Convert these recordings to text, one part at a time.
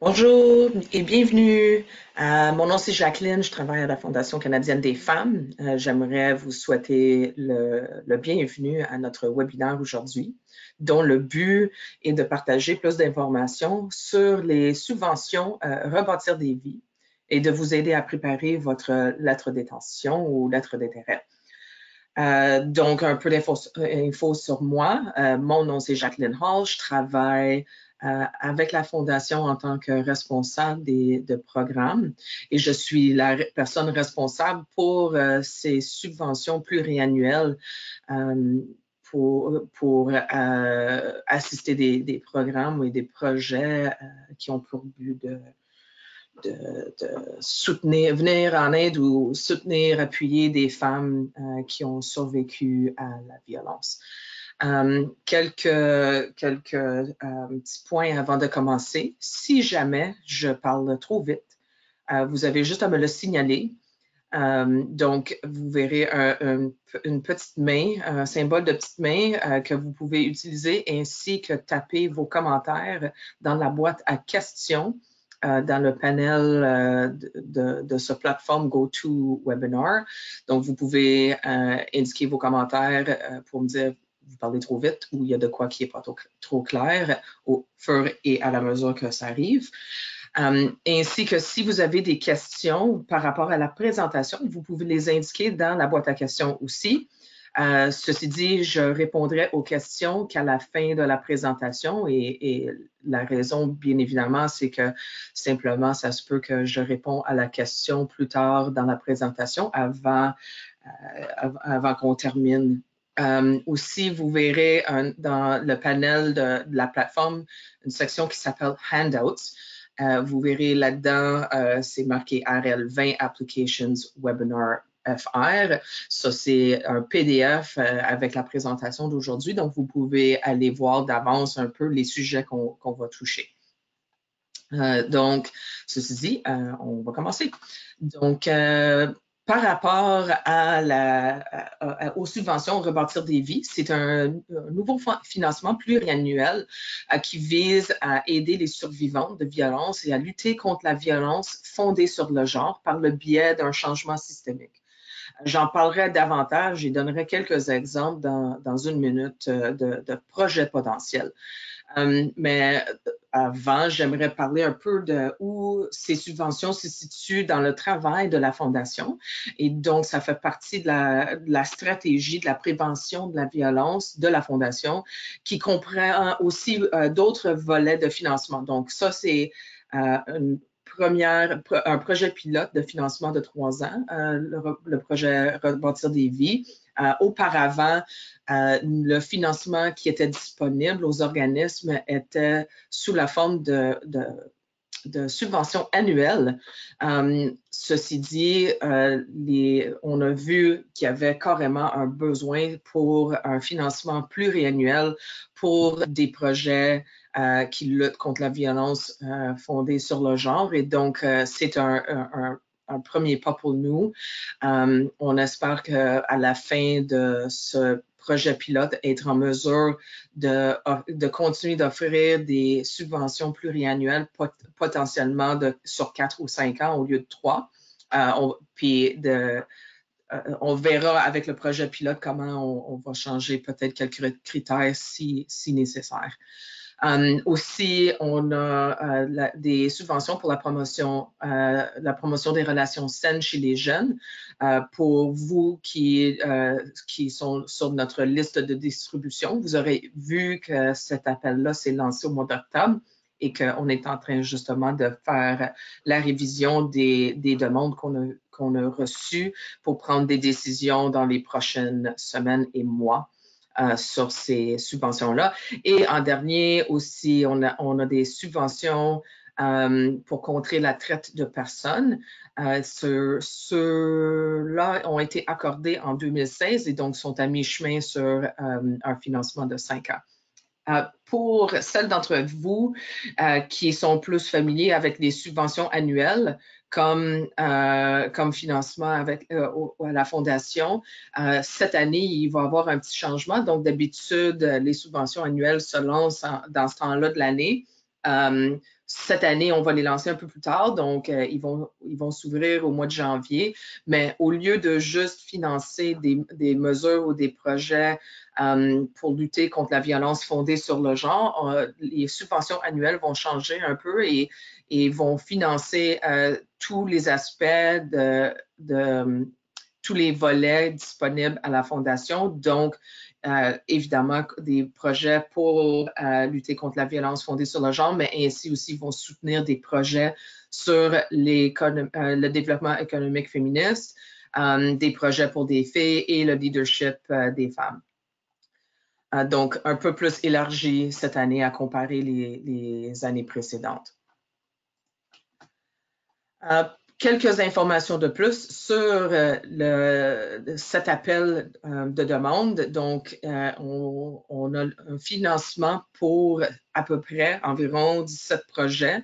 Bonjour et bienvenue. Mon nom c'est Jacqueline, je travaille à la Fondation canadienne des femmes. J'aimerais vous souhaiter le bienvenu à notre webinaire aujourd'hui, dont le but est de partager plus d'informations sur les subventions Rebâtir des vies et de vous aider à préparer votre lettre d'intention ou lettre d'intérêt. Donc, un peu d'infos sur moi. Mon nom, c'est Jacqueline Hall. Je travaille avec la Fondation en tant que responsable de programmes et je suis la personne responsable pour ces subventions pluriannuelles pour assister des programmes et des projets qui ont pour but de soutenir, venir en aide ou soutenir, appuyer des femmes qui ont survécu à la violence. Quelques petits points avant de commencer. Si jamais je parle trop vite, vous avez juste à me le signaler. Donc, vous verrez une petite main, un symbole de petite main que vous pouvez utiliser ainsi que taper vos commentaires dans la boîte à questions dans le panel de ce plateforme GoToWebinar. Donc, vous pouvez indiquer vos commentaires pour me dire vous parlez trop vite ou il y a de quoi qui n'est pas trop clair au fur et à la mesure que ça arrive. Ainsi que si vous avez des questions par rapport à la présentation, vous pouvez les indiquer dans la boîte à questions aussi. Ceci dit, je répondrai aux questions qu'à la fin de la présentation et la raison, bien évidemment, c'est que simplement, ça se peut que je réponds à la question plus tard dans la présentation avant qu'on termine. Aussi, vous verrez dans le panel de la plateforme une section qui s'appelle Handouts. Vous verrez là-dedans, c'est marqué RL20 Applications Webinar FR. Ça, c'est un PDF avec la présentation d'aujourd'hui. Donc, vous pouvez aller voir d'avance un peu les sujets qu'on va toucher. Donc, ceci dit, on va commencer. Donc, par rapport aux subventions Rebâtir des vies, c'est un nouveau financement pluriannuel qui vise à aider les survivants de violences et à lutter contre la violence fondée sur le genre par le biais d'un changement systémique. J'en parlerai davantage et donnerai quelques exemples dans une minute de projets potentiels. Mais avant, j'aimerais parler un peu de où ces subventions se situent dans le travail de la Fondation. Et donc, ça fait partie de la stratégie de la prévention de la violence de la Fondation, qui comprend aussi d'autres volets de financement. Donc, ça, c'est un projet pilote de financement de 3 ans, le projet Rebâtir des vies. Auparavant, le financement qui était disponible aux organismes était sous la forme de subventions annuelles. Ceci dit, on a vu qu'il y avait carrément un besoin pour un financement pluriannuel pour des projets qui luttent contre la violence fondée sur le genre. Et donc, c'est un premier pas pour nous. On espère qu'à la fin de ce projet pilote, être en mesure de continuer d'offrir des subventions pluriannuelles potentiellement sur 4 ou 5 ans au lieu de 3. On verra avec le projet pilote comment on va changer peut-être quelques critères si nécessaire. Aussi, on a des subventions pour la promotion des relations saines chez les jeunes. Pour vous qui sont sur notre liste de distribution, vous aurez vu que cet appel-là s'est lancé au mois d'octobre et qu'on est en train justement de faire la révision des demandes qu'on a reçues pour prendre des décisions dans les prochaines semaines et mois. Sur ces subventions-là. Et en dernier aussi, on a des subventions pour contrer la traite de personnes. Ceux-là ont été accordés en 2016 et donc sont à mi-chemin sur un financement de 5 ans. Pour celles d'entre vous qui sont plus familiers avec les subventions annuelles, comme financement à la Fondation. Cette année, il va y avoir un petit changement. Donc, d'habitude, les subventions annuelles se lancent dans ce temps-là de l'année. Cette année, on va les lancer un peu plus tard, donc ils vont s'ouvrir au mois de janvier, mais au lieu de juste financer des mesures ou des projets pour lutter contre la violence fondée sur le genre, les subventions annuelles vont changer un peu et vont financer tous les aspects de tous les volets disponibles à la Fondation. Donc, évidemment, des projets pour lutter contre la violence fondée sur le genre, mais ainsi aussi vont soutenir des projets sur le développement économique féministe, des projets pour des filles et le leadership des femmes. Donc, un peu plus élargi cette année à comparer les années précédentes. Quelques informations de plus sur cet appel de demande. Donc, on a un financement pour à peu près environ 17 projets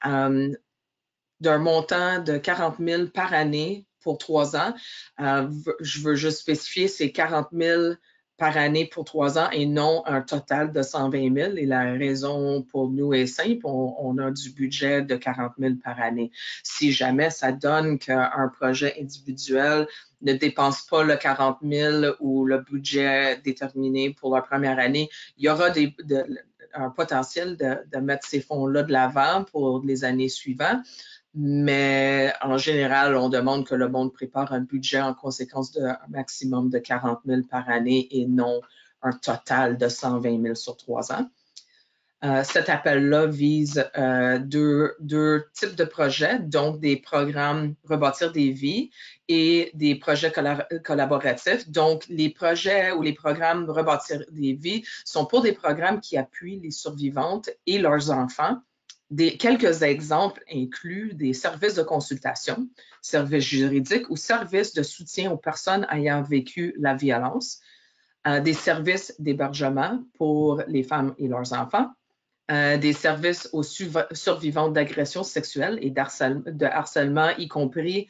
d'un montant de 40 000 par année pour 3 ans. Je veux juste spécifier, c'est 40 000 par année pour 3 ans et non un total de 120 000. Et la raison pour nous est simple, on a du budget de 40 000 par année. Si jamais ça donne qu'un projet individuel ne dépense pas le 40 000 ou le budget déterminé pour la première année, il y aura un potentiel de mettre ces fonds-là de l'avant pour les années suivantes. Mais en général, on demande que le monde prépare un budget en conséquence d'un maximum de 40 000 par année et non un total de 120 000 sur 3 ans. Cet appel-là vise deux types de projets, donc des programmes Rebâtir des vies et des projets collaboratifs. Donc, les projets ou les programmes Rebâtir des vies sont pour des programmes qui appuient les survivantes et leurs enfants. Quelques exemples incluent des services de consultation, services juridiques ou services de soutien aux personnes ayant vécu la violence, des services d'hébergement pour les femmes et leurs enfants, des services aux survivantes d'agressions sexuelles et de harcèlement, y compris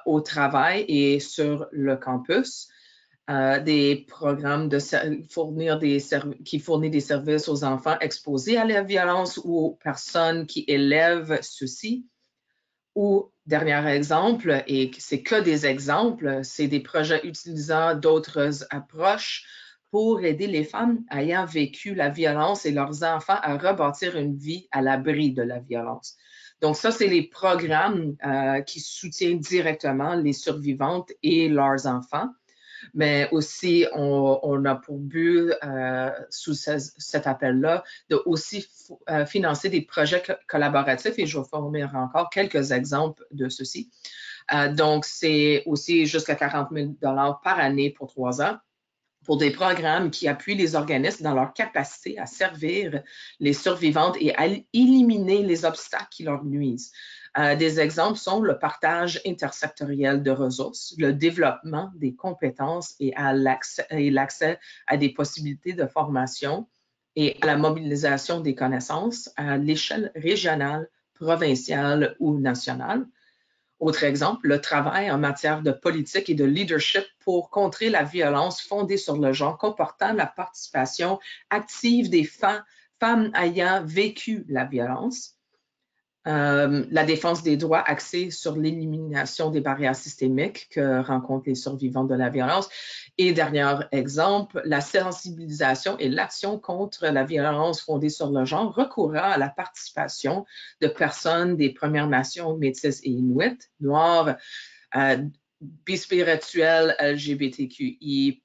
au travail et sur le campus, des programmes qui fournissent des services aux enfants exposés à la violence ou aux personnes qui élèvent ceux-ci. Ou, dernier exemple, et c'est que des exemples, c'est des projets utilisant d'autres approches pour aider les femmes ayant vécu la violence et leurs enfants à rebâtir une vie à l'abri de la violence. Donc ça, c'est les programmes qui soutiennent directement les survivantes et leurs enfants. Mais aussi, on a pour but, sous cet appel-là, de aussi financer des projets collaboratifs et je vais fournir encore quelques exemples de ceci. Donc, c'est aussi jusqu'à 40 000 $ par année pour 3 ans pour des programmes qui appuient les organismes dans leur capacité à servir les survivantes et à éliminer les obstacles qui leur nuisent. Des exemples sont le partage intersectoriel de ressources, le développement des compétences et l'accès à des possibilités de formation et à la mobilisation des connaissances à l'échelle régionale, provinciale ou nationale. Autre exemple, le travail en matière de politique et de leadership pour contrer la violence fondée sur le genre, comportant la participation active des femmes ayant vécu la violence. La défense des droits axée sur l'élimination des barrières systémiques que rencontrent les survivants de la violence. Et dernier exemple, la sensibilisation et l'action contre la violence fondée sur le genre, recourant à la participation de personnes des Premières Nations, métisses et inuits, noires, bispirituels, LGBTQI+,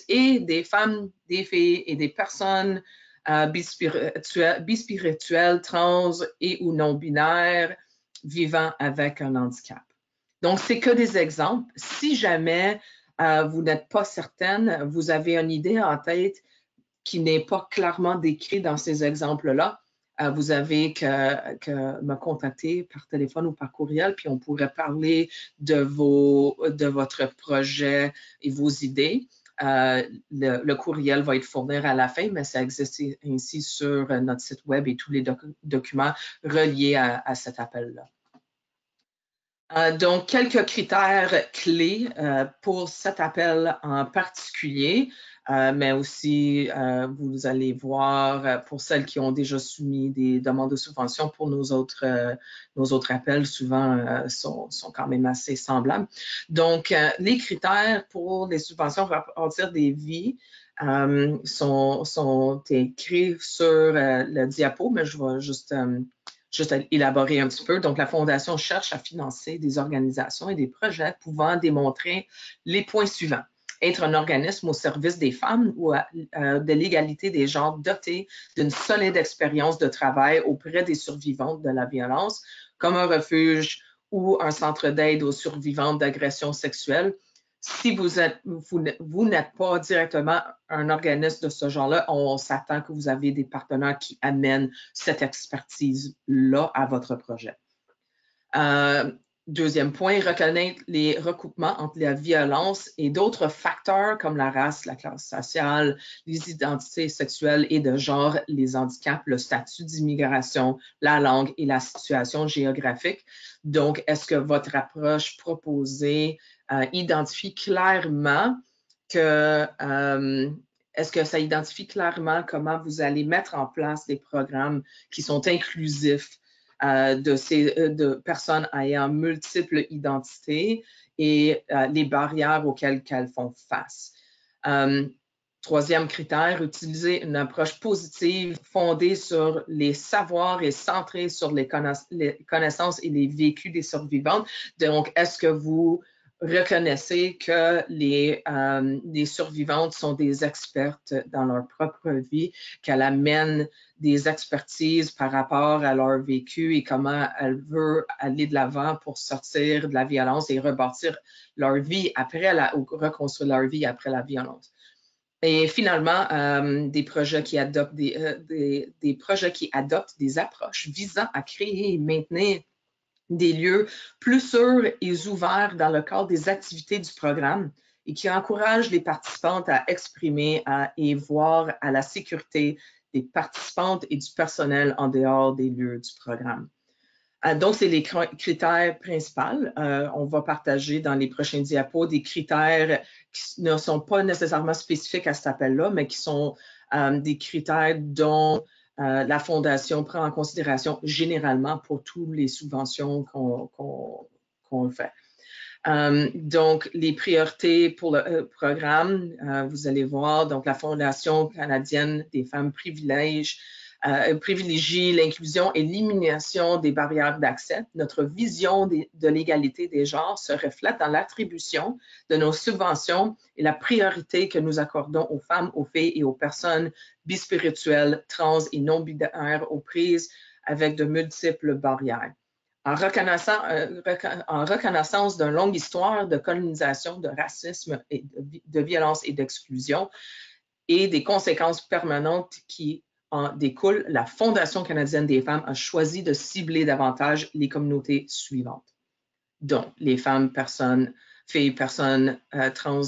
et des femmes, des filles et des personnes bispirituels, trans et ou non-binaires vivant avec un handicap. Donc, c'est que des exemples. Si jamais vous n'êtes pas certaine, vous avez une idée en tête qui n'est pas clairement décrite dans ces exemples-là, vous avez que me contacter par téléphone ou par courriel, puis on pourrait parler de votre projet et vos idées. Le courriel va être fourni à la fin, mais ça existe ainsi sur notre site web et tous les documents reliés à cet appel-là. Donc, quelques critères clés pour cet appel en particulier. mais aussi vous allez voir pour celles qui ont déjà soumis des demandes de subvention pour nos autres appels souvent sont quand même assez semblables. Donc, les critères pour les subventions à partir des vies sont écrits sur le diapo, mais je vais juste élaborer un petit peu. Donc, la Fondation cherche à financer des organisations et des projets pouvant démontrer les points suivants. Être un organisme au service des femmes ou de l'égalité des genres doté d'une solide expérience de travail auprès des survivantes de la violence, comme un refuge ou un centre d'aide aux survivantes d'agressions sexuelles. Si vous n'êtes pas directement un organisme de ce genre-là, on s'attend que vous avez des partenaires qui amènent cette expertise-là à votre projet. Deuxième point, reconnaître les recoupements entre la violence et d'autres facteurs comme la race, la classe sociale, les identités sexuelles et de genre, les handicaps, le statut d'immigration, la langue et la situation géographique. Donc, est-ce que votre approche proposée identifie clairement est-ce que ça identifie clairement comment vous allez mettre en place des programmes qui sont inclusifs de personnes ayant multiples identités et les barrières auxquelles elles font face. Troisième critère, utiliser une approche positive fondée sur les savoirs et centrée sur les connaissances et les vécus des survivantes. Donc, est-ce que vous reconnaissez que les survivantes sont des expertes dans leur propre vie, qu'elles amènent des expertises par rapport à leur vécu et comment elles veulent aller de l'avant pour sortir de la violence et rebâtir leur vie ou reconstruire leur vie après la violence. Et finalement, des projets qui adoptent des approches visant à créer et maintenir des lieux plus sûrs et ouverts dans le cadre des activités du programme et qui encouragent les participantes à exprimer et voir à la sécurité des participantes et du personnel en dehors des lieux du programme. Donc, c'est les critères principaux. On va partager dans les prochains diapos des critères qui ne sont pas nécessairement spécifiques à cet appel-là, mais qui sont des critères dont la Fondation prend en considération généralement pour toutes les subventions qu'on fait. Donc, les priorités pour le programme, vous allez voir, donc la Fondation canadienne des femmes privilégie l'inclusion et l'élimination des barrières d'accès. Notre vision de l'égalité des genres se reflète dans l'attribution de nos subventions et la priorité que nous accordons aux femmes, aux filles et aux personnes bispirituelles, trans et non-binaires aux prises avec de multiples barrières. En reconnaissance d'une longue histoire de colonisation, de racisme, et de violence et d'exclusion et des conséquences permanentes qui en découlent, la Fondation canadienne des femmes a choisi de cibler davantage les communautés suivantes. Donc, les femmes, filles, personnes trans,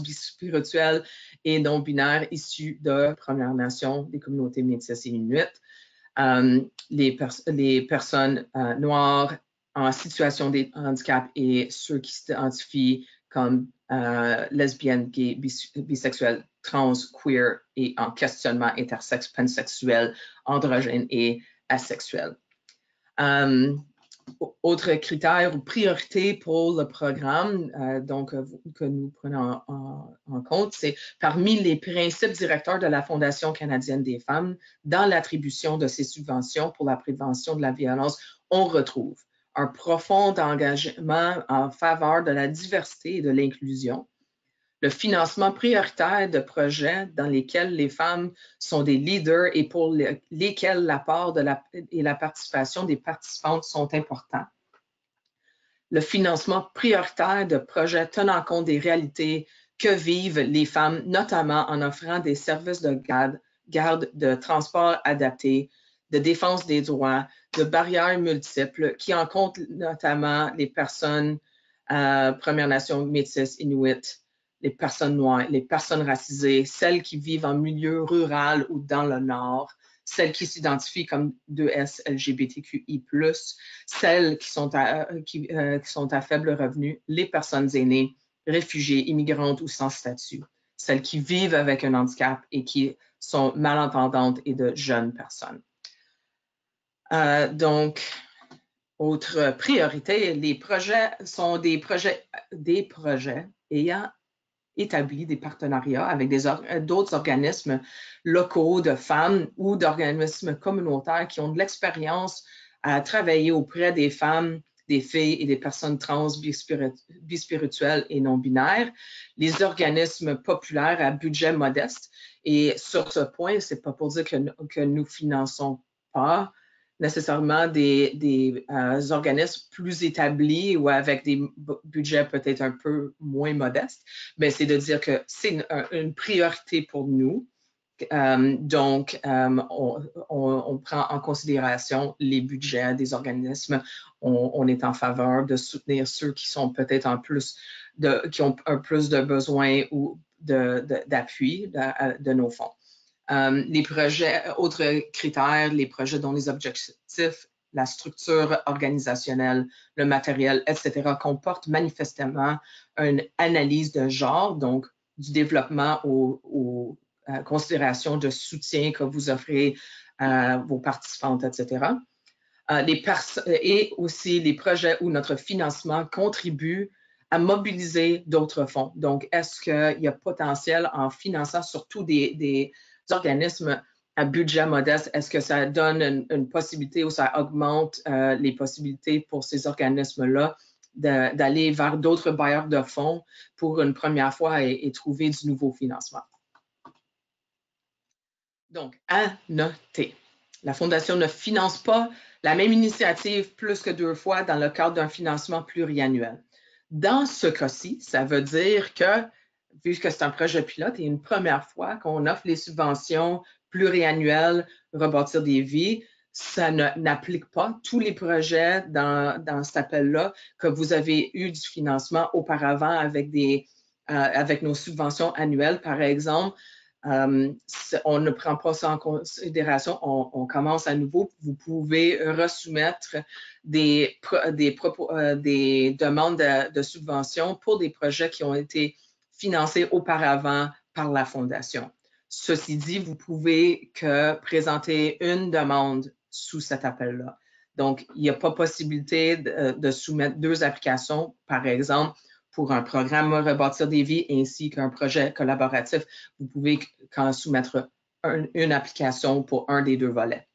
bispirituelles et non-binaires issues de Premières Nations, des communautés métisses et inuites, les personnes noires en situation de handicap et ceux qui s'identifient comme lesbiennes, gays, bisexuels, trans, queer et en questionnement intersexe, pansexuel, androgyne et asexuel. Autre critère ou priorité pour le programme que nous prenons en compte, c'est parmi les principes directeurs de la Fondation canadienne des femmes, dans l'attribution de ces subventions pour la prévention de la violence, on retrouve un profond engagement en faveur de la diversité et de l'inclusion, le financement prioritaire de projets dans lesquels les femmes sont des leaders et pour lesquels l'apport et la participation des participantes sont importants. Le financement prioritaire de projets tenant compte des réalités que vivent les femmes, notamment en offrant des services de garde, de transport adaptés, de défense des droits, de barrières multiples qui en comptent notamment les personnes Premières Nations métisses, inuits, les personnes noires, les personnes racisées, celles qui vivent en milieu rural ou dans le Nord, celles qui s'identifient comme 2S LGBTQI+, celles qui sont à faible revenu, les personnes aînées, réfugiées, immigrantes ou sans statut, celles qui vivent avec un handicap et qui sont malentendantes et de jeunes personnes. Donc, autre priorité, les projets sont des projets ayant établi des partenariats avec d'autres organismes locaux de femmes ou d'organismes communautaires qui ont de l'expérience à travailler auprès des femmes, des filles et des personnes trans, bispirituelles et non-binaires, les organismes populaires à budget modeste. Et sur ce point, c'est pas pour dire que nous finançons pas nécessairement des organismes plus établis ou avec des budgets peut-être un peu moins modestes, mais c'est de dire que c'est une priorité pour nous. Donc, on prend en considération les budgets des organismes. On est en faveur de soutenir ceux qui sont peut-être qui ont un plus de besoins ou d'appui de nos fonds. Les projets, autres critères, les projets dont les objectifs, la structure organisationnelle, le matériel, etc., comportent manifestement une analyse de genre, donc du développement aux considérations de soutien que vous offrez à vos participantes, etc. Et aussi les projets où notre financement contribue à mobiliser d'autres fonds. Donc, est-ce qu'il y a potentiel en finançant surtout des organismes à budget modeste, est-ce que ça donne une possibilité ou ça augmente les possibilités pour ces organismes-là d'aller vers d'autres bailleurs de fonds pour une première fois et trouver du nouveau financement? Donc, à noter, la Fondation ne finance pas la même initiative plus que 2 fois dans le cadre d'un financement pluriannuel. Dans ce cas-ci, ça veut dire que, vu que c'est un projet pilote et une première fois qu'on offre les subventions pluriannuelles, rebâtir des vies, ça n'applique pas tous les projets dans cet appel-là que vous avez eu du financement auparavant avec nos subventions annuelles, par exemple. On ne prend pas ça en considération. On commence à nouveau. Vous pouvez resoumettre des demandes de subventions pour des projets qui ont été financés auparavant par la Fondation. Ceci dit, vous pouvez que présenter une demande sous cet appel-là. Donc, il n'y a pas possibilité de soumettre 2 applications, par exemple, pour un programme Rebâtir des vies ainsi qu'un projet collaboratif. Vous pouvez qu'en soumettre une application pour un des 2 volets.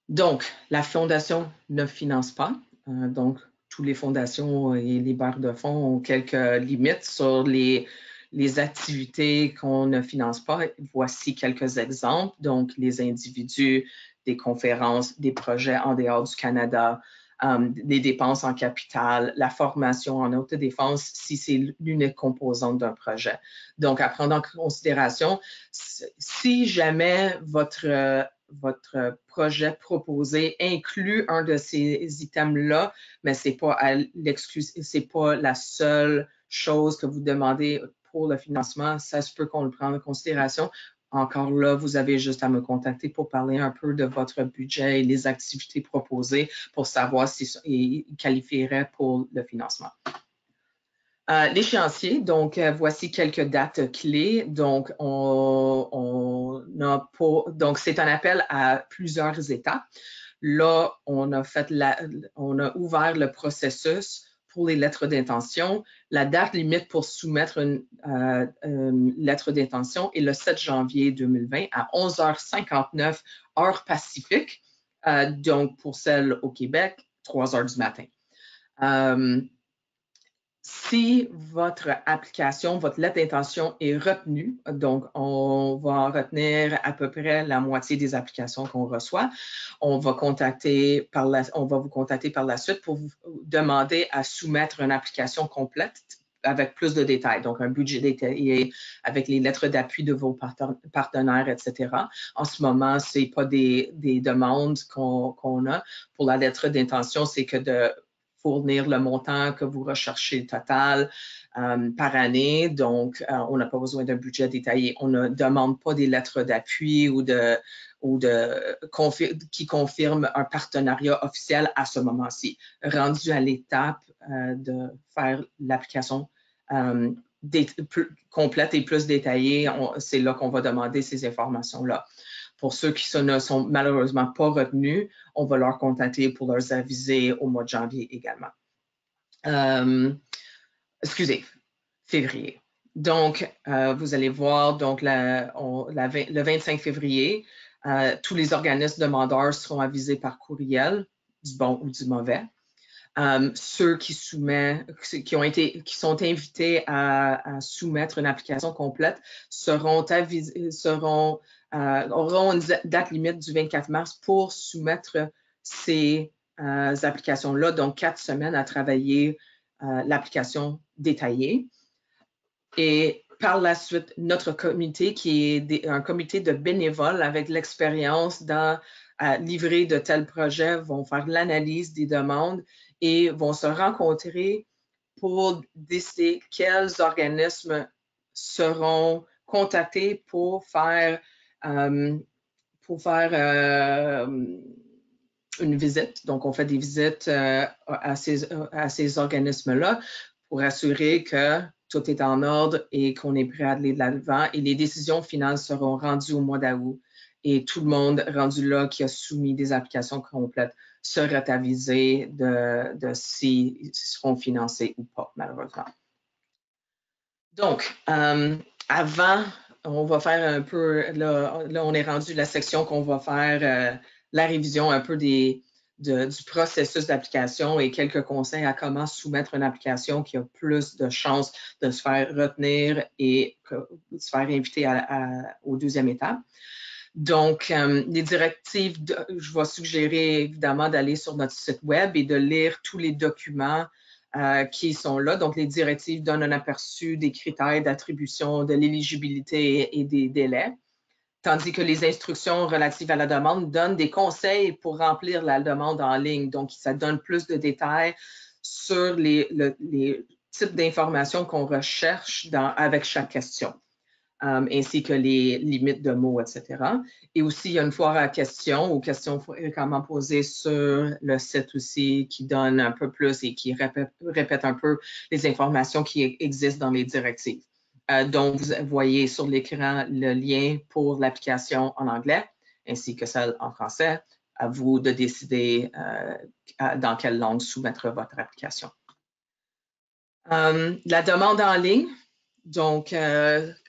Donc, la Fondation ne finance pas. Donc, toutes les fondations et les barres de fonds ont quelques limites sur les activités qu'on ne finance pas. Voici quelques exemples. Donc, les individus, des conférences, des projets en dehors du Canada, des dépenses en capital, la formation en autodéfense si c'est l'unique composante d'un projet. Donc, à prendre en considération, si jamais votre projet proposé inclut un de ces items-là, mais c'est pas la seule chose que vous demandez pour le financement, ça se peut qu'on le prenne en considération. Encore là, vous avez juste à me contacter pour parler un peu de votre budget et les activités proposées pour savoir s'il qualifierait pour le financement. L'échéancier, donc voici quelques dates clés. Donc, donc c'est un appel à plusieurs étapes. Là, on a ouvert le processus pour les lettres d'intention. La date limite pour soumettre une lettre d'intention est le 7 janvier 2020 à 11h59 heure Pacifique. Donc, pour celles au Québec, 3 heures du matin. Si votre application, votre lettre d'intention est retenue, donc on va retenir à peu près la moitié des applications qu'on reçoit, on va vous contacter par la suite pour vous demander à soumettre une application complète avec plus de détails, donc un budget détaillé avec les lettres d'appui de vos partenaires, etc. En ce moment, ce n'est pas des demandes qu'on a. Pour la lettre d'intention, c'est que de fournir le montant que vous recherchez total, par année, donc on n'a pas besoin d'un budget détaillé. On ne demande pas des lettres d'appui qui confirment un partenariat officiel à ce moment-ci. Rendu à l'étape de faire l'application complète et plus détaillée, c'est là qu'on va demander ces informations-là. Pour ceux qui ne sont malheureusement pas retenus, on va leur contacter pour leur aviser au mois de janvier également. Excusez, février. Donc, vous allez voir, donc le 25 février, tous les organismes demandeurs seront avisés par courriel, du bon ou du mauvais. Ceux qui sont invités à soumettre une application complète auront une date limite du 24 mars pour soumettre ces applications-là, donc 4 semaines à travailler l'application détaillée. Et par la suite, notre comité, qui est un comité de bénévoles avec l'expérience à livrer de tels projets, vont faire l'analyse des demandes et vont se rencontrer pour décider quels organismes seront contactés pour faire une visite. Donc, on fait des visites à ces organismes-là pour assurer que tout est en ordre et qu'on est prêt à aller de l'avant. Et les décisions finales seront rendues au mois d'août. Et tout le monde rendu là qui a soumis des applications complètes sera avisé de s'ils seront financés ou pas, malheureusement. Donc, avant, on va faire un peu, là on est rendu la section qu'on va faire la révision un peu du processus d'application et quelques conseils à comment soumettre une application qui a plus de chances de se faire retenir et de se faire inviter aux deuxième étape. Donc, les directives, je vais suggérer évidemment d'aller sur notre site web et de lire tous les documents qui sont là. Donc, les directives donnent un aperçu des critères d'attribution, de l'éligibilité et des délais, tandis que les instructions relatives à la demande donnent des conseils pour remplir la demande en ligne. Donc, ça donne plus de détails sur les types d'informations qu'on recherche avec chaque question. Ainsi que les limites de mots, etc. Et aussi, il y a une foire à questions ou questions fréquemment posées sur le site aussi qui donne un peu plus et qui répète un peu les informations qui existent dans les directives. Donc, vous voyez sur l'écran le lien pour l'application en anglais ainsi que celle en français. À vous de décider dans quelle langue soumettre votre application. La demande en ligne. Donc,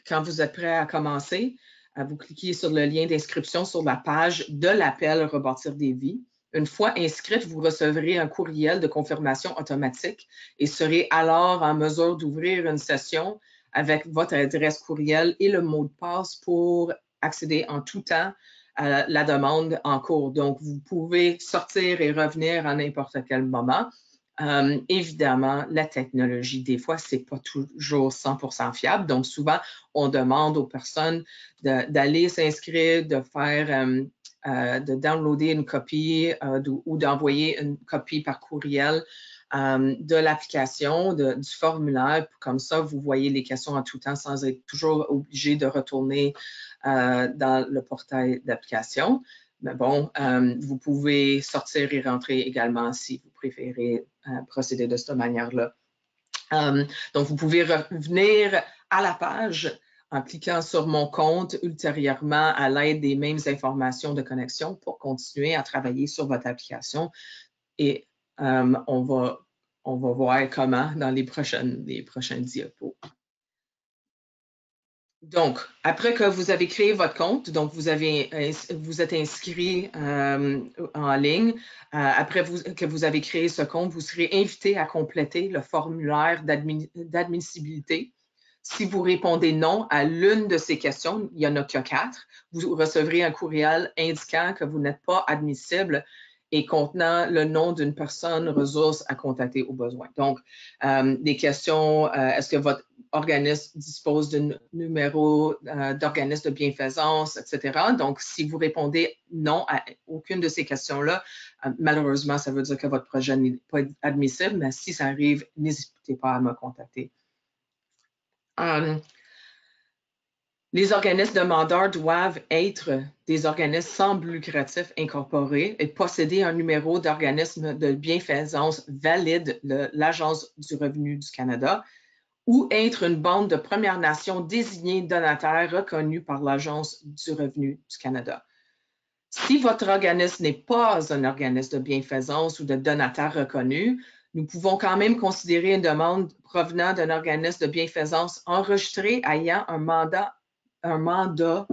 quand vous êtes prêt à commencer, vous cliquez sur le lien d'inscription sur la page de l'appel Rebâtir des vies. Une fois inscrite, vous recevrez un courriel de confirmation automatique et serez alors en mesure d'ouvrir une session avec votre adresse courriel et le mot de passe pour accéder en tout temps à la demande en cours. Donc, vous pouvez sortir et revenir à n'importe quel moment. Évidemment, la technologie, des fois, c'est pas toujours 100% fiable. Donc, souvent, on demande aux personnes d'aller s'inscrire, de downloader une copie ou d'envoyer une copie par courriel de l'application, du formulaire. Comme ça, vous voyez les questions en tout temps sans être toujours obligé de retourner dans le portail d'application. Mais bon, vous pouvez sortir et rentrer également si vous préférez procéder de cette manière-là. Donc, vous pouvez revenir à la page en cliquant sur mon compte ultérieurement à l'aide des mêmes informations de connexion pour continuer à travailler sur votre application. Et on va voir comment dans les prochains diapos. Donc, après que vous avez créé votre compte, donc vous êtes inscrit en ligne, après que vous avez créé ce compte, vous serez invité à compléter le formulaire d'admissibilité. Si vous répondez non à l'une de ces questions, il n'y en a que 4, vous recevrez un courriel indiquant que vous n'êtes pas admissible et contenant le nom d'une personne ressource à contacter au besoin. Donc, des questions, est-ce que votre organisme dispose d'un numéro d'organisme de bienfaisance, etc. Donc, si vous répondez non à aucune de ces questions-là, malheureusement, ça veut dire que votre projet n'est pas admissible, mais si ça arrive, n'hésitez pas à me contacter. Les organismes demandeurs doivent être des organismes sans but lucratif incorporés et posséder un numéro d'organisme de bienfaisance valide de l'Agence du revenu du Canada ou être une bande de Premières Nations désignée donataire reconnue par l'Agence du revenu du Canada. Si votre organisme n'est pas un organisme de bienfaisance ou de donateur reconnu, nous pouvons quand même considérer une demande provenant d'un organisme de bienfaisance enregistré ayant un mandat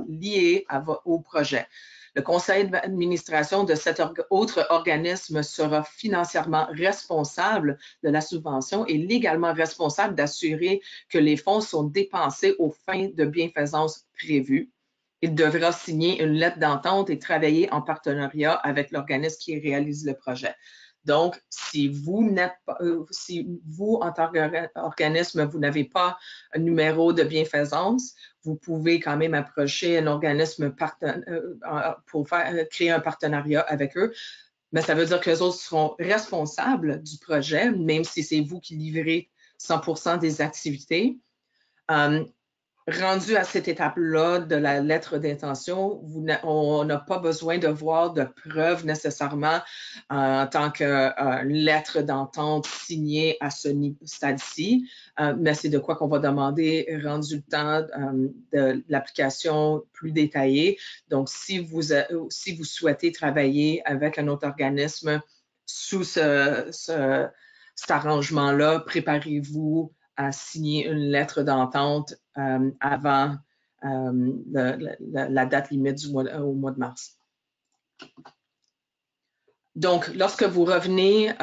lié au projet. Le conseil d'administration de cet autre organisme sera financièrement responsable de la subvention et légalement responsable d'assurer que les fonds sont dépensés aux fins de bienfaisance prévues. Il devra signer une lettre d'entente et travailler en partenariat avec l'organisme qui réalise le projet. Donc, si vous, en tant qu'organisme, vous n'avez pas un numéro de bienfaisance, vous pouvez quand même approcher un organisme pour créer un partenariat avec eux. Mais ça veut dire que les autres seront responsables du projet, même si c'est vous qui livrez 100% des activités. Rendu à cette étape-là de la lettre d'intention, on n'a pas besoin de voir de preuves nécessairement en tant que lettre d'entente signée à ce stade-ci, mais c'est de quoi qu'on va demander rendu le temps de l'application plus détaillée. Donc, si vous souhaitez travailler avec un autre organisme sous cet arrangement-là, préparez-vous à signer une lettre d'entente avant la date limite au mois de mars. Donc, lorsque vous revenez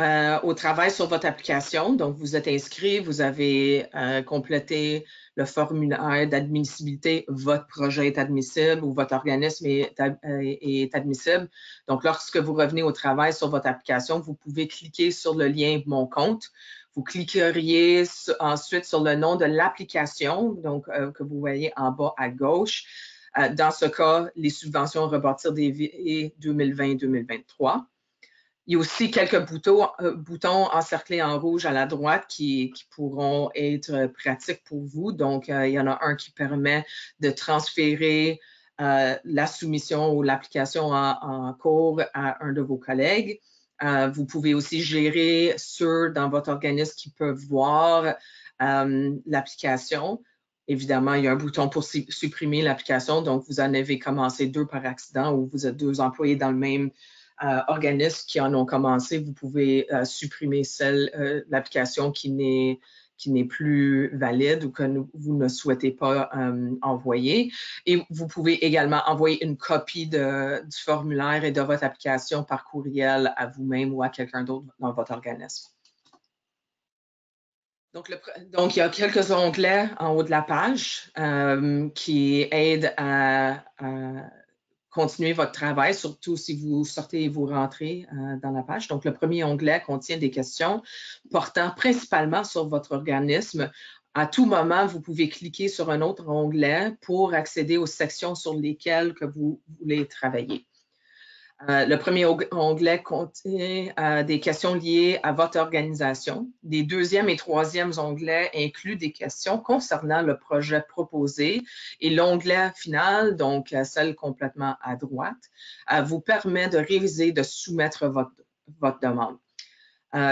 au travail sur votre application, donc vous êtes inscrit, vous avez complété le formulaire d'admissibilité, votre projet est admissible ou votre organisme est admissible. Donc, lorsque vous revenez au travail sur votre application, vous pouvez cliquer sur le lien « Mon compte ». Vous cliqueriez ensuite sur le nom de l'application, donc que vous voyez en bas à gauche. Dans ce cas, les subventions rebâtir des vies 2020-2023. Il y a aussi quelques boutons encerclés en rouge à la droite qui pourront être pratiques pour vous. Donc, il y en a un qui permet de transférer la soumission ou l'application en cours à un de vos collègues. Vous pouvez aussi gérer ceux dans votre organisme qui peuvent voir l'application. Évidemment, il y a un bouton pour supprimer l'application. Donc, vous en avez commencé 2 par accident ou vous êtes 2 employés dans le même organisme qui en ont commencé. Vous pouvez supprimer l'application qui n'est plus valide ou que vous ne souhaitez pas envoyer. Et vous pouvez également envoyer une copie du formulaire et de votre application par courriel à vous-même ou à quelqu'un d'autre dans votre organisme. Donc, il y a quelques onglets en haut de la page qui aident à continuer votre travail, surtout si vous sortez et vous rentrez dans la page. Donc, le premier onglet contient des questions portant principalement sur votre organisme. À tout moment, vous pouvez cliquer sur un autre onglet pour accéder aux sections sur lesquelles que vous voulez travailler. Le premier onglet contient des questions liées à votre organisation. Les deuxième et troisième onglets incluent des questions concernant le projet proposé et l'onglet final, donc celle complètement à droite, vous permet de réviser, de soumettre votre demande.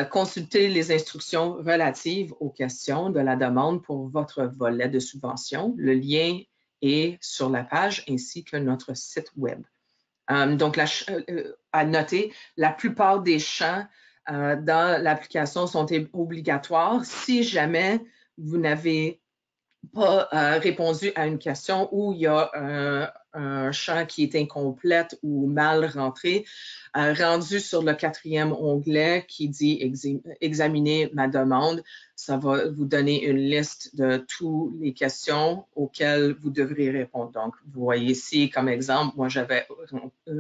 Consultez les instructions relatives aux questions de la demande pour votre volet de subvention. Le lien est sur la page ainsi que notre site web. Donc, à noter, la plupart des champs dans l'application sont obligatoires si jamais vous n'avez pas répondu à une question ou il y a un champ qui est incomplète ou mal rentré. Rendu sur le 4e onglet qui dit « Examiner ma demande », ça va vous donner une liste de toutes les questions auxquelles vous devrez répondre. Donc, vous voyez ici, comme exemple, moi, j'avais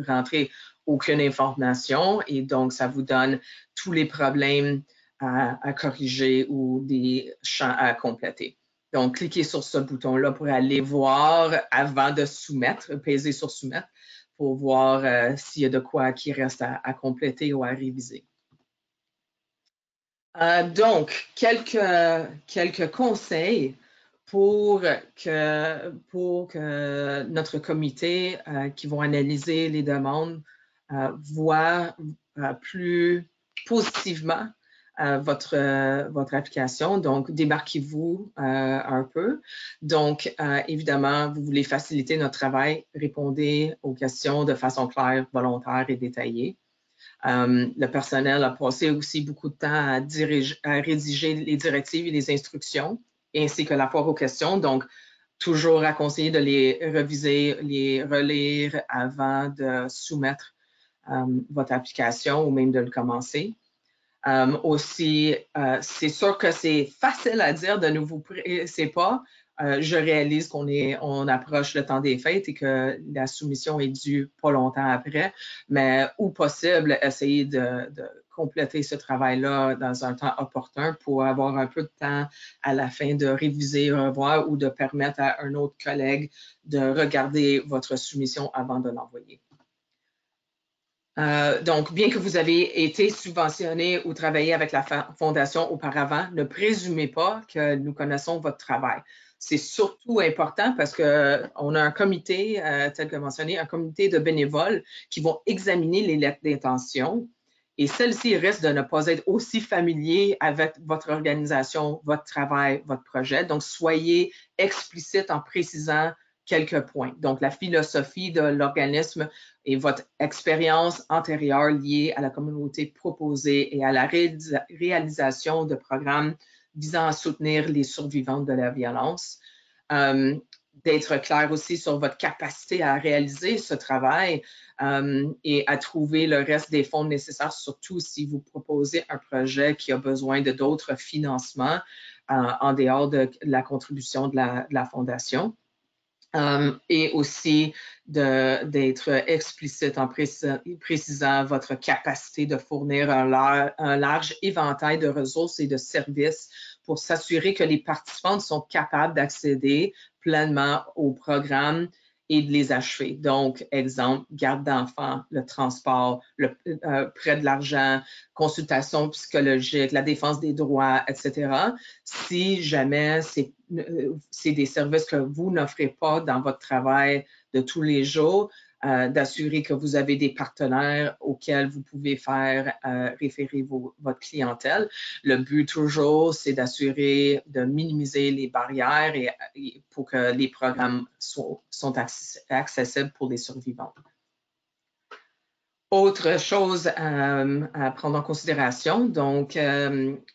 rentré aucune information et donc, ça vous donne tous les problèmes à corriger ou des champs à compléter. Donc, cliquez sur ce bouton-là pour aller voir avant de soumettre, peser sur soumettre pour voir s'il y a de quoi qui reste à compléter ou à réviser. Donc, quelques conseils pour que notre comité qui vont analyser les demandes voit plus positivement votre application. Donc, démarquez-vous un peu. Donc, évidemment, vous voulez faciliter notre travail, répondez aux questions de façon claire, volontaire et détaillée. Le personnel a passé aussi beaucoup de temps à rédiger les directives et les instructions, ainsi que la foire aux questions. Donc, toujours à conseiller de les reviser, les relire avant de soumettre votre application ou même de le commencer. Aussi, c'est sûr que c'est facile à dire de ne vous pressez pas. Je réalise qu'on approche le temps des fêtes et que la soumission est due pas longtemps après, mais où possible, essayez de compléter ce travail-là dans un temps opportun pour avoir un peu de temps à la fin de réviser, revoir ou de permettre à un autre collègue de regarder votre soumission avant de l'envoyer. Donc, bien que vous avez été subventionné ou travaillé avec la Fondation auparavant, ne présumez pas que nous connaissons votre travail. C'est surtout important parce qu'on a un comité, tel que mentionné, un comité de bénévoles qui vont examiner les lettres d'intention et celles-ci risquent de ne pas être aussi familiers avec votre organisation, votre travail, votre projet. Donc, soyez explicite en précisant quelques points. Donc, la philosophie de l'organisme et votre expérience antérieure liée à la communauté proposée et à la réalisation de programmes visant à soutenir les survivantes de la violence. D'être clair aussi sur votre capacité à réaliser ce travail et à trouver le reste des fonds nécessaires, surtout si vous proposez un projet qui a besoin de d'autres financements en dehors de la contribution de la Fondation. Et aussi d'être explicite en précisant votre capacité de fournir un large éventail de ressources et de services pour s'assurer que les participantes sont capables d'accéder pleinement au programme et de les achever. Donc, exemple, garde d'enfants, le transport, prêt de l'argent, consultation psychologique, la défense des droits, etc. Si jamais c'est des services que vous n'offrez pas dans votre travail de tous les jours, d'assurer que vous avez des partenaires auxquels vous pouvez faire référer votre clientèle. Le but toujours, c'est d'assurer de minimiser les barrières et pour que les programmes sont accessibles pour les survivants. Autre chose à prendre en considération, donc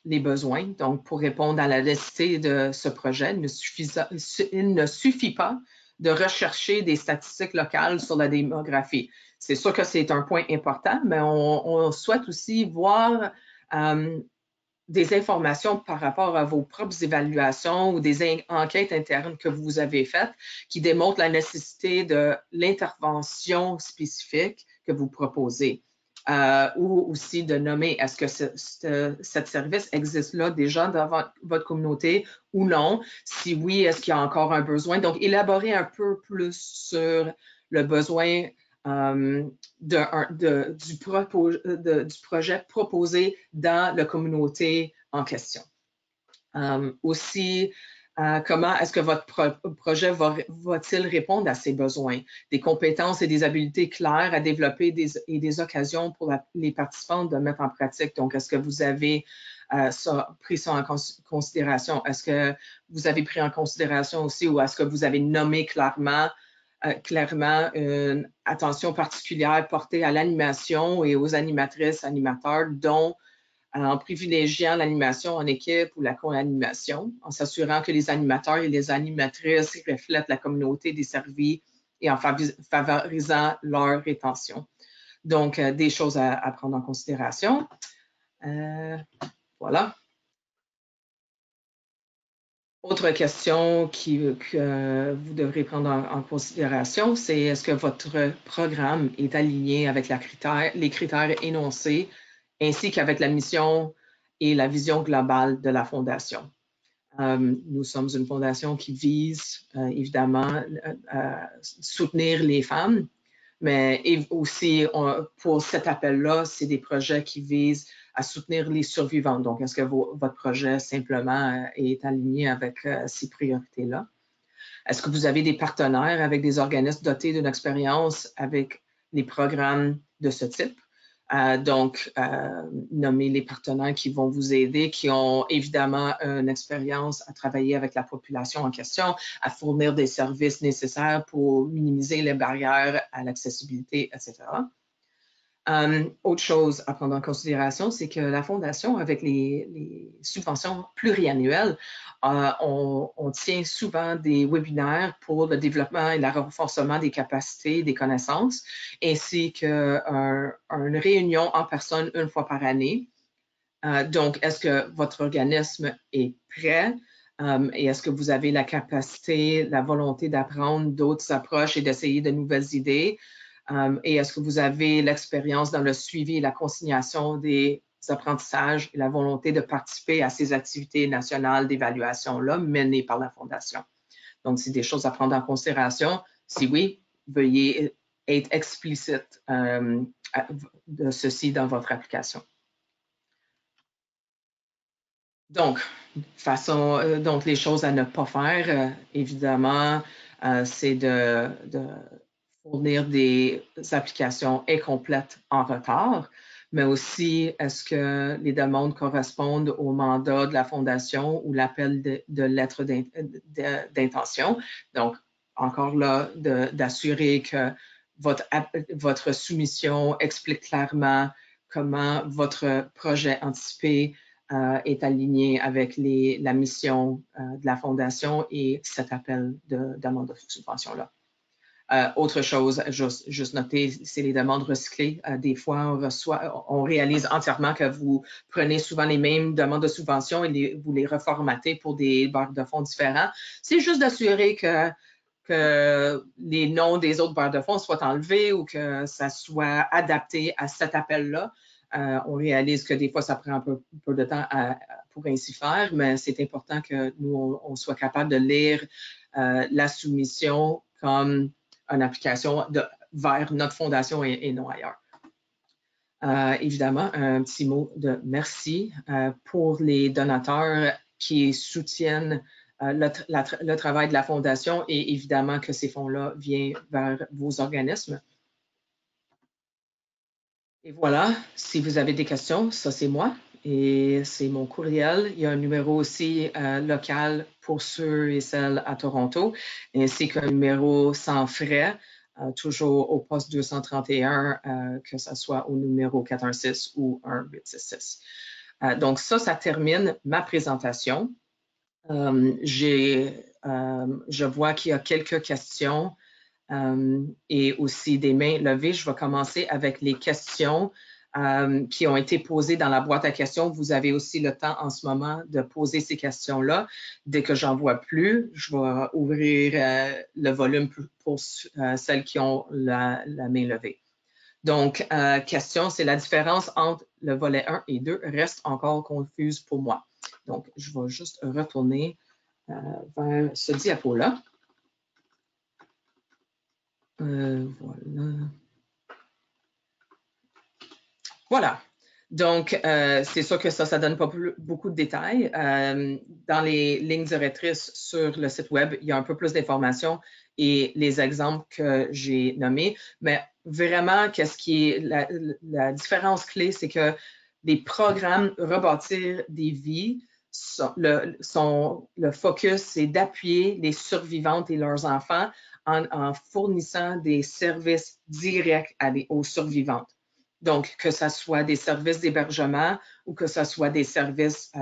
les besoins. Donc, pour répondre à la nécessité de ce projet, il ne suffit pas de rechercher des statistiques locales sur la démographie. C'est sûr que c'est un point important, mais on souhaite aussi voir des informations par rapport à vos propres évaluations ou des enquêtes internes que vous avez faites qui démontrent la nécessité de l'intervention spécifique que vous proposez. Ou aussi de nommer est-ce que ce service existe là déjà dans votre communauté ou non? Si oui, est-ce qu'il y a encore un besoin? Donc, élaborer un peu plus sur le besoin du projet proposé dans la communauté en question. Aussi, comment est-ce que votre projet va-t-il répondre à ces besoins? Des compétences et des habiletés claires à développer et des occasions pour les participants de mettre en pratique. Donc, est-ce que vous avez pris ça en considération? Est-ce que vous avez pris en considération aussi ou est-ce que vous avez nommé clairement une attention particulière portée à l'animation et aux animatrices, animateurs, dont en privilégiant l'animation en équipe ou la co-animation, en s'assurant que les animateurs et les animatrices reflètent la communauté desservie et en favorisant leur rétention. Donc, des choses à prendre en considération. Voilà. Autre question que vous devrez prendre en considération, c'est est-ce que votre programme est aligné avec les critères énoncés ainsi qu'avec la mission et la vision globale de la Fondation. Nous sommes une fondation qui vise évidemment à soutenir les femmes, mais aussi pour cet appel-là, c'est des projets qui visent à soutenir les survivants. Donc, est-ce que votre projet simplement est aligné avec ces priorités-là? Est-ce que vous avez des partenaires avec des organismes dotés d'une expérience avec les programmes de ce type? Donc, nommer les partenaires qui vont vous aider, qui ont évidemment une expérience à travailler avec la population en question, à fournir des services nécessaires pour minimiser les barrières à l'accessibilité, etc. Autre chose à prendre en considération, c'est que la Fondation, avec les subventions pluriannuelles, on tient souvent des webinaires pour le développement et le renforcement des capacités, des connaissances, ainsi qu'une réunion en personne une fois par année. Donc, est-ce que votre organisme est prêt? Et est-ce que vous avez la capacité, la volonté d'apprendre d'autres approches et d'essayer de nouvelles idées? Et est-ce que vous avez l'expérience dans le suivi et la consignation des apprentissages et la volonté de participer à ces activités nationales d'évaluation-là menées par la Fondation? Donc, c'est des choses à prendre en considération. Si oui, veuillez être explicite de ceci dans votre application. Donc, donc les choses à ne pas faire, évidemment, c'est de fournir des applications incomplètes en retard, mais aussi est-ce que les demandes correspondent au mandat de la Fondation ou l'appel de lettre d'intention. Donc, encore là, d'assurer que votre soumission explique clairement comment votre projet anticipé est aligné avec la mission de la Fondation et cet appel de demande de subvention-là. Autre chose, juste noter, c'est les demandes recyclées. Des fois, on réalise entièrement que vous prenez souvent les mêmes demandes de subvention et vous les reformatez pour des barres de fonds différents. C'est juste d'assurer que les noms des autres barres de fonds soient enlevés ou que ça soit adapté à cet appel-là. On réalise que des fois, ça prend un peu de temps pour ainsi faire, mais c'est important que nous, on soit capable de lire la soumission comme une application vers notre fondation et non ailleurs. Évidemment, un petit mot de merci pour les donateurs qui soutiennent le travail de la Fondation et évidemment que ces fonds-là viennent vers vos organismes. Et voilà, si vous avez des questions, ça c'est moi et c'est mon courriel. Il y a un numéro aussi local pour ceux et celles à Toronto, ainsi qu'un numéro sans frais, toujours au poste 231, que ce soit au numéro 416 ou 1866. Donc ça termine ma présentation. Je vois qu'il y a quelques questions. Et aussi des mains levées. Je vais commencer avec les questions qui ont été posées dans la boîte à questions. Vous avez aussi le temps en ce moment de poser ces questions-là. Dès que j'en vois plus, je vais ouvrir le volume pour celles qui ont la main levée. Donc, question, c'est la différence entre le volet 1 et 2 reste encore confuse pour moi. Donc, je vais juste retourner vers ce diapo-là. Voilà. Voilà. Donc, c'est sûr que ça donne pas beaucoup de détails. Dans les lignes directrices sur le site web, il y a un peu plus d'informations et les exemples que j'ai nommés. Mais vraiment, qu'est-ce qui est la différence clé, c'est que les programmes Rebâtir des vies, le focus, c'est d'appuyer les survivantes et leurs enfants en fournissant des services directs aux survivantes. Donc, que ce soit des services d'hébergement ou que ce soit des services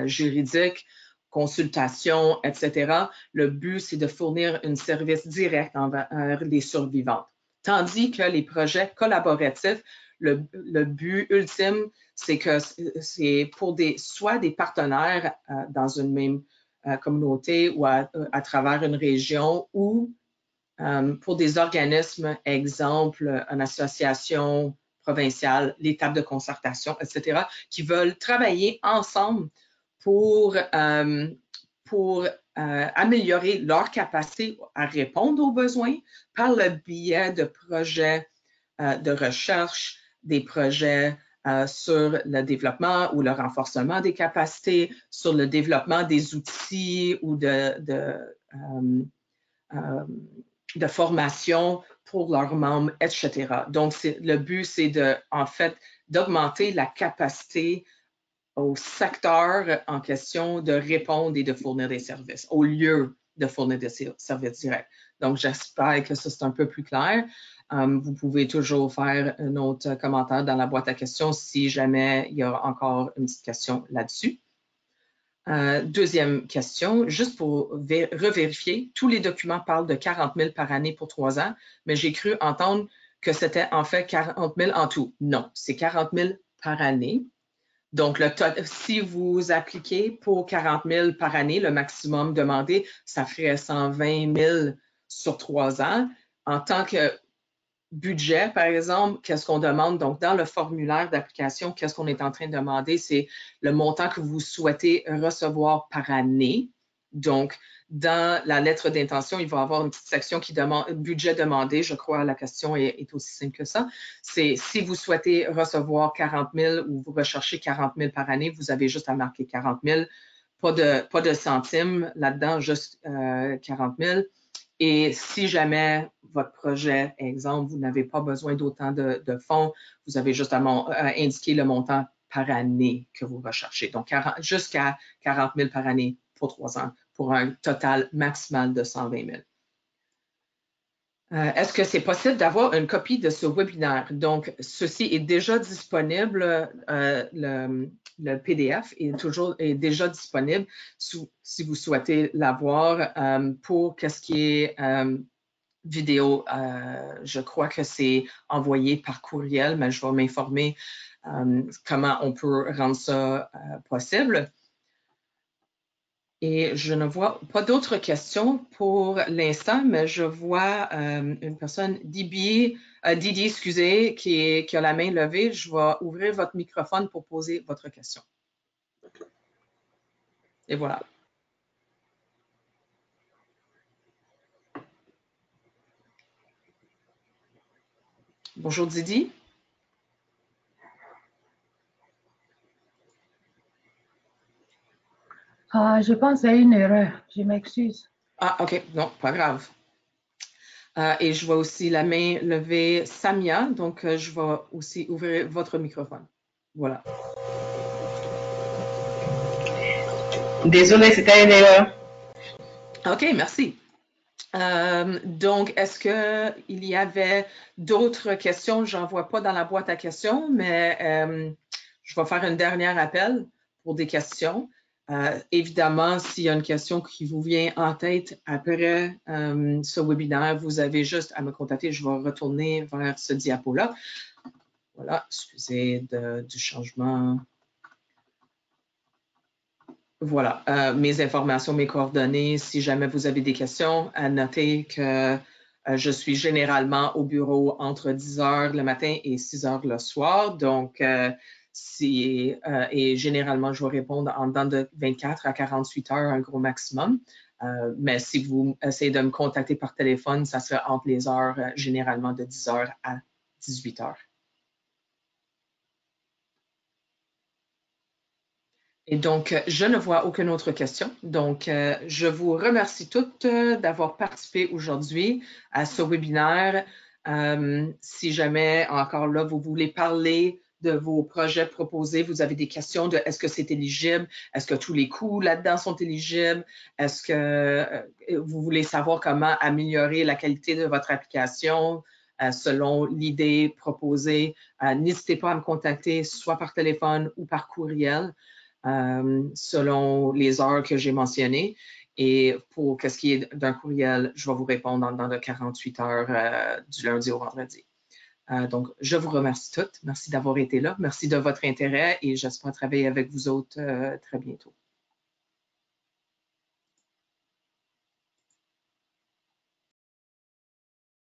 juridiques, consultations, etc. Le but, c'est de fournir un service direct envers les survivantes. Tandis que les projets collaboratifs, le but ultime, c'est que c'est pour soit des partenaires dans une même communauté ou à travers une région ou pour des organismes, exemple, une association provinciale, les tables de concertation, etc., qui veulent travailler ensemble pour améliorer leur capacité à répondre aux besoins par le biais de projets de recherche, des projets sur le développement ou le renforcement des capacités, sur le développement des outils ou de formation pour leurs membres, etc. Donc, le but, c'est en fait, d'augmenter la capacité au secteur en question de répondre et de fournir des services au lieu de fournir des services directs. Donc, j'espère que ça, c'est un peu plus clair. Vous pouvez toujours faire un autre commentaire dans la boîte à questions si jamais il y a encore une petite question là-dessus. Deuxième question, juste pour revérifier, tous les documents parlent de 40 000 par année pour 3 ans, mais j'ai cru entendre que c'était en fait 40 000 en tout. Non, c'est 40 000 par année. Donc, si vous appliquez pour 40 000 par année, le maximum demandé, ça ferait 120 000 sur 3 ans. En tant que budget, par exemple, qu'est-ce qu'on demande? Donc, dans le formulaire d'application, qu'est-ce qu'on est en train de demander? C'est le montant que vous souhaitez recevoir par année. Donc, dans la lettre d'intention, il va y avoir une petite section qui demande budget demandé. Je crois que la question est aussi simple que ça. C'est si vous souhaitez recevoir 40 000 ou vous recherchez 40 000 par année, vous avez juste à marquer 40 000. Pas de centimes là-dedans, juste 40 000. Et si jamais votre projet, exemple, vous n'avez pas besoin d'autant de fonds, vous avez juste à indiquer le montant par année que vous recherchez. Donc, jusqu'à 40 000 par année pour 3 ans, pour un total maximal de 120 000. Est-ce que c'est possible d'avoir une copie de ce webinaire? Donc, ceci est déjà disponible, le PDF est déjà disponible si vous souhaitez l'avoir pour qu'est-ce qui est vidéo. Je crois que c'est envoyé par courriel, mais je vais m'informer comment on peut rendre ça possible. Et je ne vois pas d'autres questions pour l'instant, mais je vois une personne, Didi, excusez, qui a la main levée. Je vais ouvrir votre microphone pour poser votre question. Et voilà. Bonjour Didi. Je pense à une erreur. Je m'excuse. Ah, OK. Non, pas grave. Et je vois aussi la main levée Samia. Donc, je vais aussi ouvrir votre microphone. Voilà. Désolée, c'était une erreur. OK, merci. Donc, est-ce qu'il y avait d'autres questions? Je n'en vois pas dans la boîte à questions, mais je vais faire un dernier appel pour des questions. Évidemment, s'il y a une question qui vous vient en tête après ce webinaire, vous avez juste à me contacter. Je vais retourner vers ce diapo-là. Voilà, excusez du changement. Voilà, mes informations, mes coordonnées. Si jamais vous avez des questions, notez que je suis généralement au bureau entre 10 heures le matin et 6 heures le soir. Donc, et généralement, je vais répondre en dedans de 24 à 48 heures, un gros maximum. Mais si vous essayez de me contacter par téléphone, ça sera entre les heures généralement de 10 heures à 18 heures. Et donc, je ne vois aucune autre question. Donc, je vous remercie toutes d'avoir participé aujourd'hui à ce webinaire. Si jamais, encore là, vous voulez parler de vos projets proposés, vous avez des questions de est-ce que c'est éligible, est-ce que tous les coûts là-dedans sont éligibles, est-ce que vous voulez savoir comment améliorer la qualité de votre application selon l'idée proposée, n'hésitez pas à me contacter soit par téléphone ou par courriel. Selon les heures que j'ai mentionnées. Et pour ce qui est d'un courriel, je vais vous répondre dans de 48 heures du lundi au vendredi. Donc, je vous remercie toutes. Merci d'avoir été là. Merci de votre intérêt et j'espère travailler avec vous autres très bientôt.